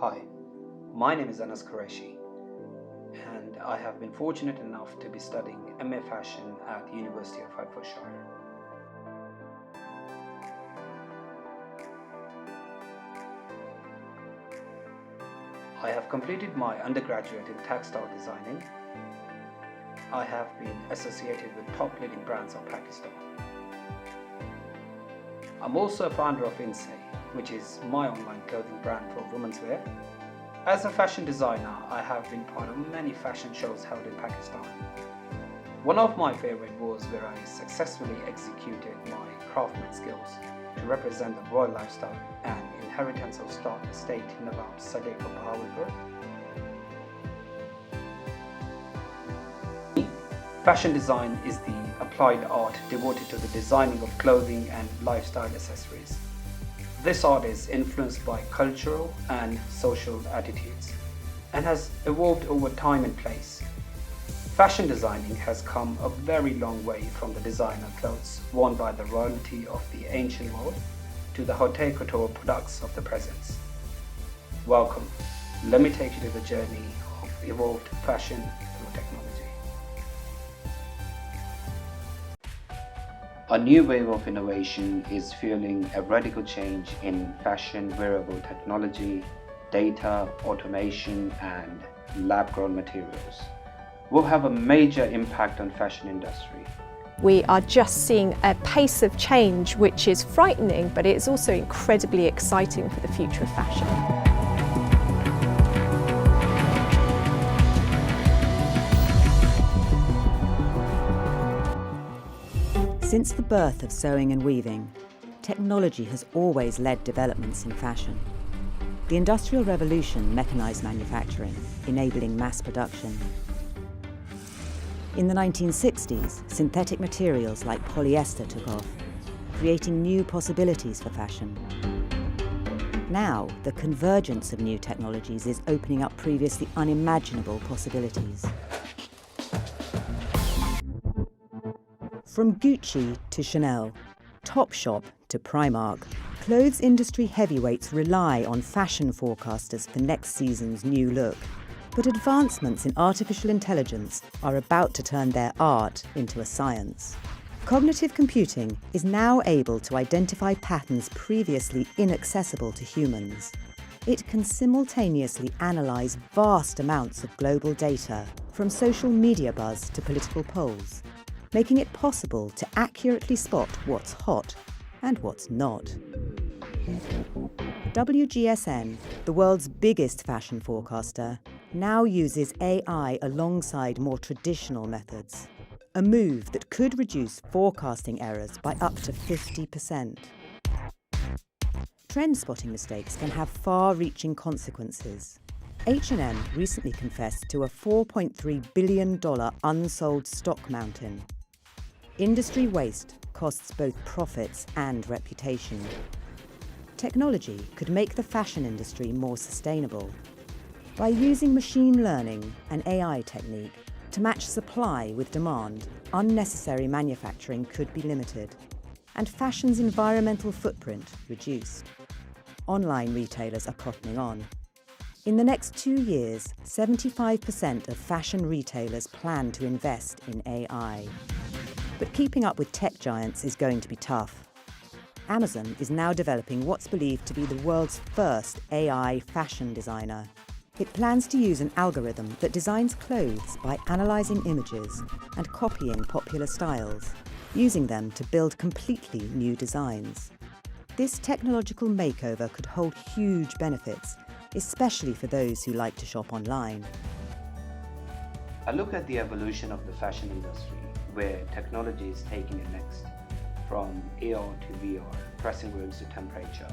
Hi, my name is Annus Qureshi, and I have been fortunate enough to be studying MA Fashion at the University of Hertfordshire. I have completed my undergraduate in textile designing. I have been associated with top leading brands of Pakistan. I'm also a founder of Insay, which is my online clothing brand for women's wear. As a fashion designer, I have been part of many fashion shows held in Pakistan. One of my favorite was where I successfully executed my craftsman skills to represent the royal lifestyle and inheritance of Star Estate Nawab Sadiq of Bahawalpur. Fashion design is the applied art devoted to the designing of clothing and lifestyle accessories. This art is influenced by cultural and social attitudes and has evolved over time and place. Fashion designing has come a very long way from the designer clothes worn by the royalty of the ancient world to the haute couture products of the present. Welcome. Let me take you to the journey of evolved fashion through technology. A new wave of innovation is fueling a radical change in fashion, wearable technology, data, automation, and lab-grown materials will have a major impact on fashion industry. We are just seeing a pace of change which is frightening, but it's also incredibly exciting for the future of fashion. Since the birth of sewing and weaving, technology has always led developments in fashion. The Industrial Revolution mechanised manufacturing, enabling mass production. In the 1960s, synthetic materials like polyester took off, creating new possibilities for fashion. Now, the convergence of new technologies is opening up previously unimaginable possibilities. From Gucci to Chanel, Topshop to Primark, clothes industry heavyweights rely on fashion forecasters for next season's new look. But advancements in artificial intelligence are about to turn their art into a science. Cognitive computing is now able to identify patterns previously inaccessible to humans. It can simultaneously analyse vast amounts of global data, from social media buzz to political polls, making it possible to accurately spot what's hot and what's not. WGSN, the world's biggest fashion forecaster, now uses AI alongside more traditional methods, a move that could reduce forecasting errors by up to 50%. Trend spotting mistakes can have far-reaching consequences. H&M recently confessed to a $4.3 billion unsold stock mountain. Industry waste costs both profits and reputation. Technology could make the fashion industry more sustainable. By using machine learning and AI technique to match supply with demand, unnecessary manufacturing could be limited, and fashion's environmental footprint reduced. Online retailers are cottoning on. In the next 2 years, 75% of fashion retailers plan to invest in AI. But keeping up with tech giants is going to be tough. Amazon is now developing what's believed to be the world's first AI fashion designer. It plans to use an algorithm that designs clothes by analysing images and copying popular styles, using them to build completely new designs. This technological makeover could hold huge benefits, especially for those who like to shop online. A look at the evolution of the fashion industry, where technology is taking it next, from AR to VR, pressing rooms to temperature,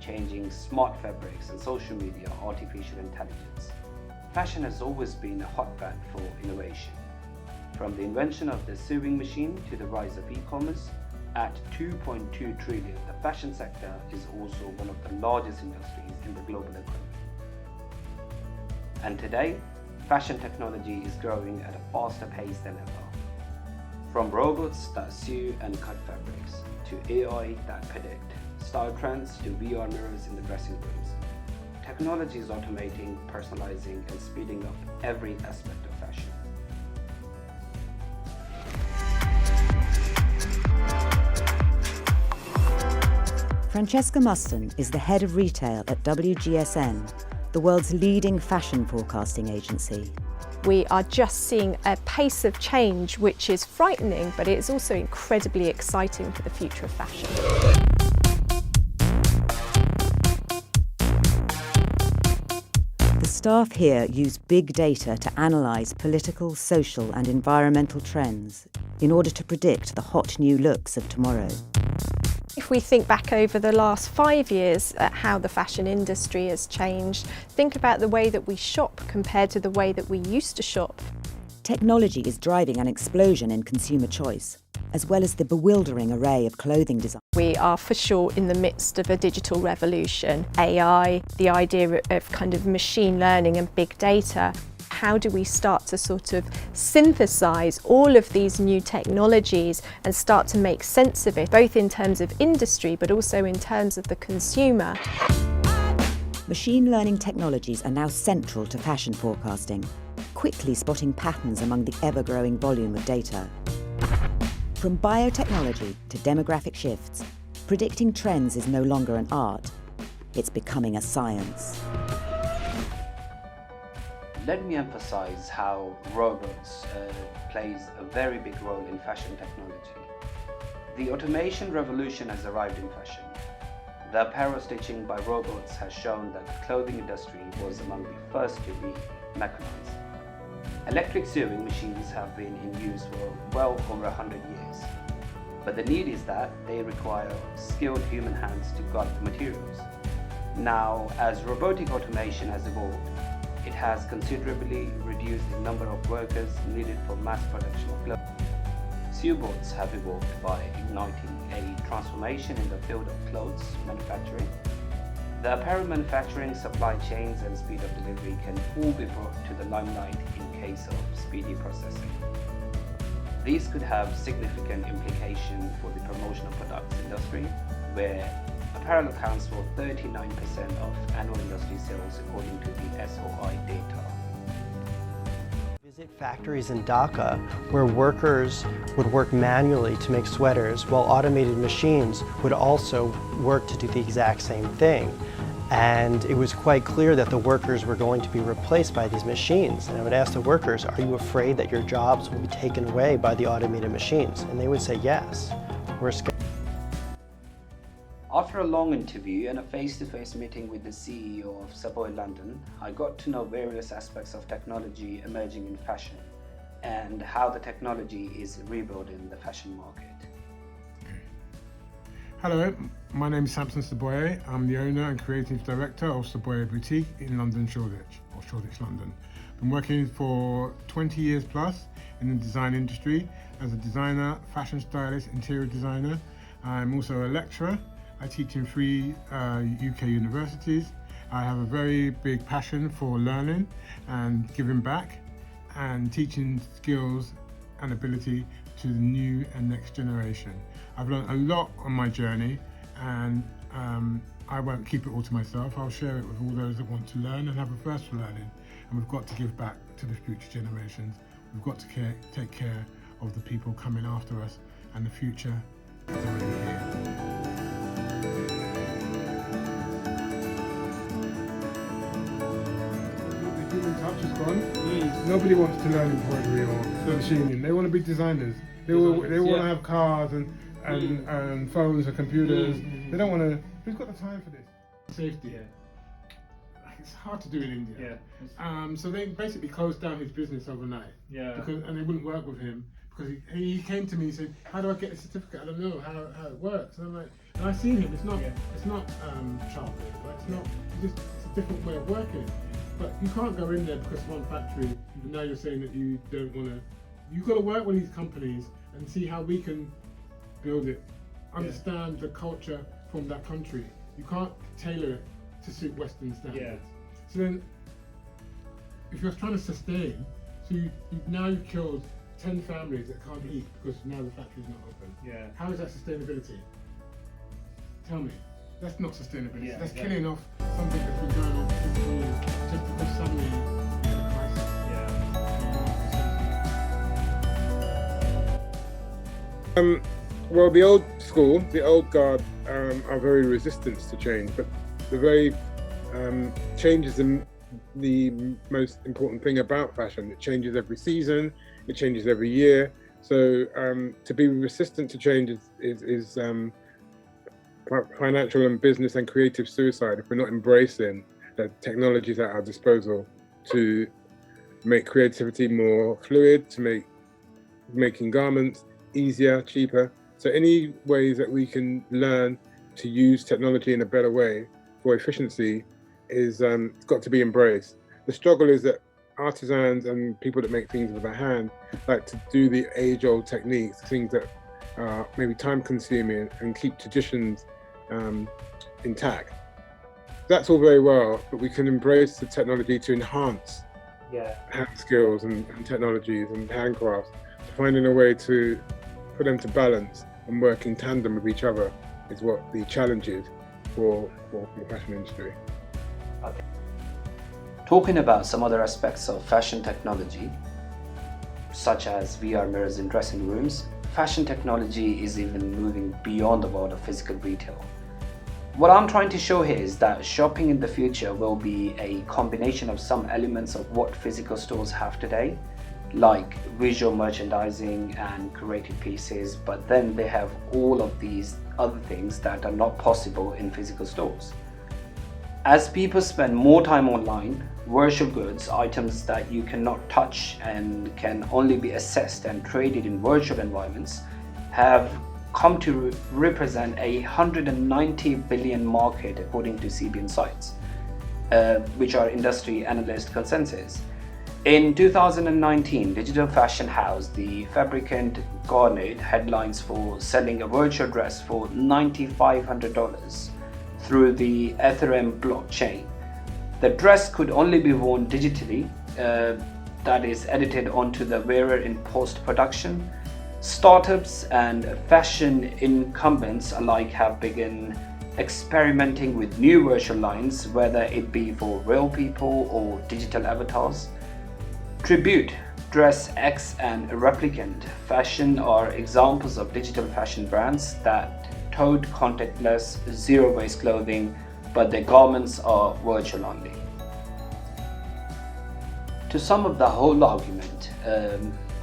changing smart fabrics and social media, artificial intelligence. Fashion has always been a hotbed for innovation. From the invention of the sewing machine to the rise of e-commerce, at 2.2 trillion, the fashion sector is also one of the largest industries in the global economy. And today, fashion technology is growing at a faster pace than ever. From robots that sew and cut fabrics, to AI that predict style trends, to VR mirrors in the dressing rooms, Technology is automating, personalizing, and speeding up every aspect of fashion. Francesca Muston is the head of retail at WGSN, the world's leading fashion forecasting agency. We are just seeing a pace of change which is frightening, but it's also incredibly exciting for the future of fashion. The staff here use big data to analyse political, social and environmental trends in order to predict the hot new looks of tomorrow. If we think back over the last 5 years at how the fashion industry has changed, think about the way that we shop compared to the way that we used to shop. Technology is driving an explosion in consumer choice, as well as the bewildering array of clothing design. We are for sure in the midst of a digital revolution. AI, the idea of kind of machine learning and big data. How do we start to sort of synthesize all of these new technologies and start to make sense of it, both in terms of industry but also in terms of the consumer? Machine learning technologies are now central to fashion forecasting, quickly spotting patterns among the ever-growing volume of data. From biotechnology to demographic shifts, predicting trends is no longer an art, it's becoming a science. Let me emphasize how robots plays a very big role in fashion technology. The automation revolution has arrived in fashion. The apparel stitching by robots has shown that the clothing industry was among the first to be mechanized. Electric sewing machines have been in use for well over 100 years. But the need is that they require skilled human hands to gut the materials. Now, as robotic automation has evolved, it has considerably reduced the number of workers needed for mass production of clothing. Sew bots have evolved by igniting a transformation in the field of clothes manufacturing. The apparel manufacturing supply chains and speed of delivery can all be brought to the limelight in case of speedy processing. These could have significant implications for the promotional products industry, where apparel accounts for 39% of annual industry sales according to the SOI data. Visit factories in Dhaka where workers would work manually to make sweaters while automated machines would also work to do the exact same thing. And it was quite clear that the workers were going to be replaced by these machines. And I would ask the workers, are you afraid that your jobs will be taken away by the automated machines? And they would say, yes, we're scared. After a long interview and a face-to-face meeting with the CEO of Savoy London, I got to know various aspects of technology emerging in fashion and how the technology is rebuilding the fashion market. Hello, my name is Samson Saboye. I'm the owner and creative director of Saboye Boutique in London, Shoreditch, or Shoreditch, London. Been working for 20 years plus in the design industry as a designer, fashion stylist, interior designer. I'm also a lecturer. I teach in 3 UK universities. I have a very big passion for learning and giving back and teaching skills and ability to the new and next generation. I've learned a lot on my journey, and I won't keep it all to myself. I'll share it with all those that want to learn and have a thirst for learning. And we've got to give back to the future generations. We've got to take care of the people coming after us, and the future is already here. The human touch is gone. Nobody wants to learn embroidery or machining. They want to be designers. They want to have cars and phones and computers. They don't want to. Who's got the time for this? Safety. It's hard to do in India. So they basically closed down his business overnight. And they wouldn't work with him because he came to me and said, "How do I get a certificate? I don't know how it works." And I'm like, and I've seen him. It's not child labour. It's a different way of working. But you can't go in there because one factory. Now you're saying that you don't want to. You've got to work with these companies and see how we can build it. Understand the culture from that country. You can't tailor it to suit Western standards. So then, if you're trying to sustain, so you've killed 10 families that can't eat because now the factory's not open. How is that sustainability? Tell me. That's not sustainability. That's killing off something that's been going on for 50 Well, the old school, the old guard, are very resistant to change, but the very change is the most important thing about fashion. It changes every season, it changes every year. So to be resistant to change is financial and business and creative suicide if we're not embracing the technologies at our disposal to make creativity more fluid, to making garments easier, cheaper. So any ways that we can learn to use technology in a better way for efficiency is got to be embraced. The struggle is that artisans and people that make things with their hand like to do the age-old techniques, things that are maybe time-consuming and keep traditions intact. That's all very well, but we can embrace the technology to enhance hand skills and technologies and handcrafts, finding a way for them to balance and work in tandem with each other is what the challenge is for the fashion industry. Okay. Talking about some other aspects of fashion technology, such as VR mirrors in dressing rooms, fashion technology is even moving beyond the world of physical retail. What I'm trying to show here is that shopping in the future will be a combination of some elements of what physical stores have today, like visual merchandising and curated pieces, but then they have all of these other things that are not possible in physical stores. As people spend more time online, virtual goods, items that you cannot touch and can only be assessed and traded in virtual environments, have come to represent a 190 billion market according to CB Insights, which are industry analyst consensus. In 2019, digital fashion house The Fabricant garnered headlines for selling a virtual dress for $9,500 through the Ethereum blockchain. The dress could only be worn digitally, that is edited onto the wearer in post-production. Startups and fashion incumbents alike have begun experimenting with new virtual lines, whether it be for real people or digital avatars. Tribute, Dress X and Replicant Fashion are examples of digital fashion brands that tote contactless, zero-waste clothing, but their garments are virtual only. To sum up the whole argument,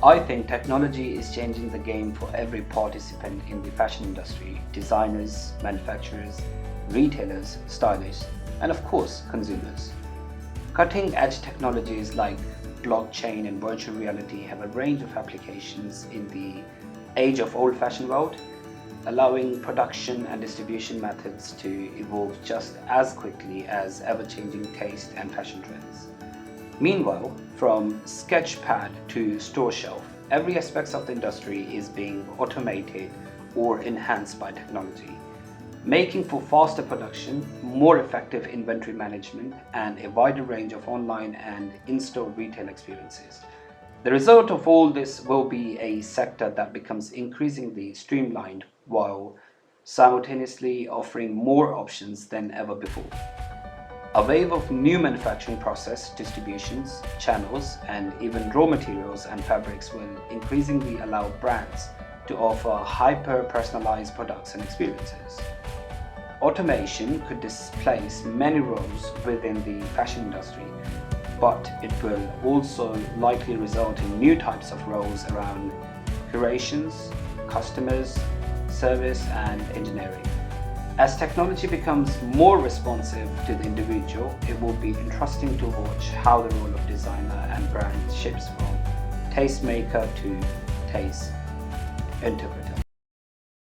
I think technology is changing the game for every participant in the fashion industry: designers, manufacturers, retailers, stylists, and of course, consumers. Cutting-edge technologies like blockchain and virtual reality have a range of applications in the age of old-fashioned world, allowing production and distribution methods to evolve just as quickly as ever-changing taste and fashion trends. Meanwhile, from sketchpad to store shelf, every aspect of the industry is being automated or enhanced by technology, making for faster production, more effective inventory management, and a wider range of online and in-store retail experiences. The result of all this will be a sector that becomes increasingly streamlined while simultaneously offering more options than ever before. A wave of new manufacturing process, distributions, channels, and even raw materials and fabrics will increasingly allow brands to offer hyper-personalized products and experiences. Automation could displace many roles within the fashion industry, but it will also likely result in new types of roles around curations, customers, service, and engineering. As technology becomes more responsive to the individual, it will be interesting to watch how the role of designer and brand shifts from tastemaker to taste interpreter.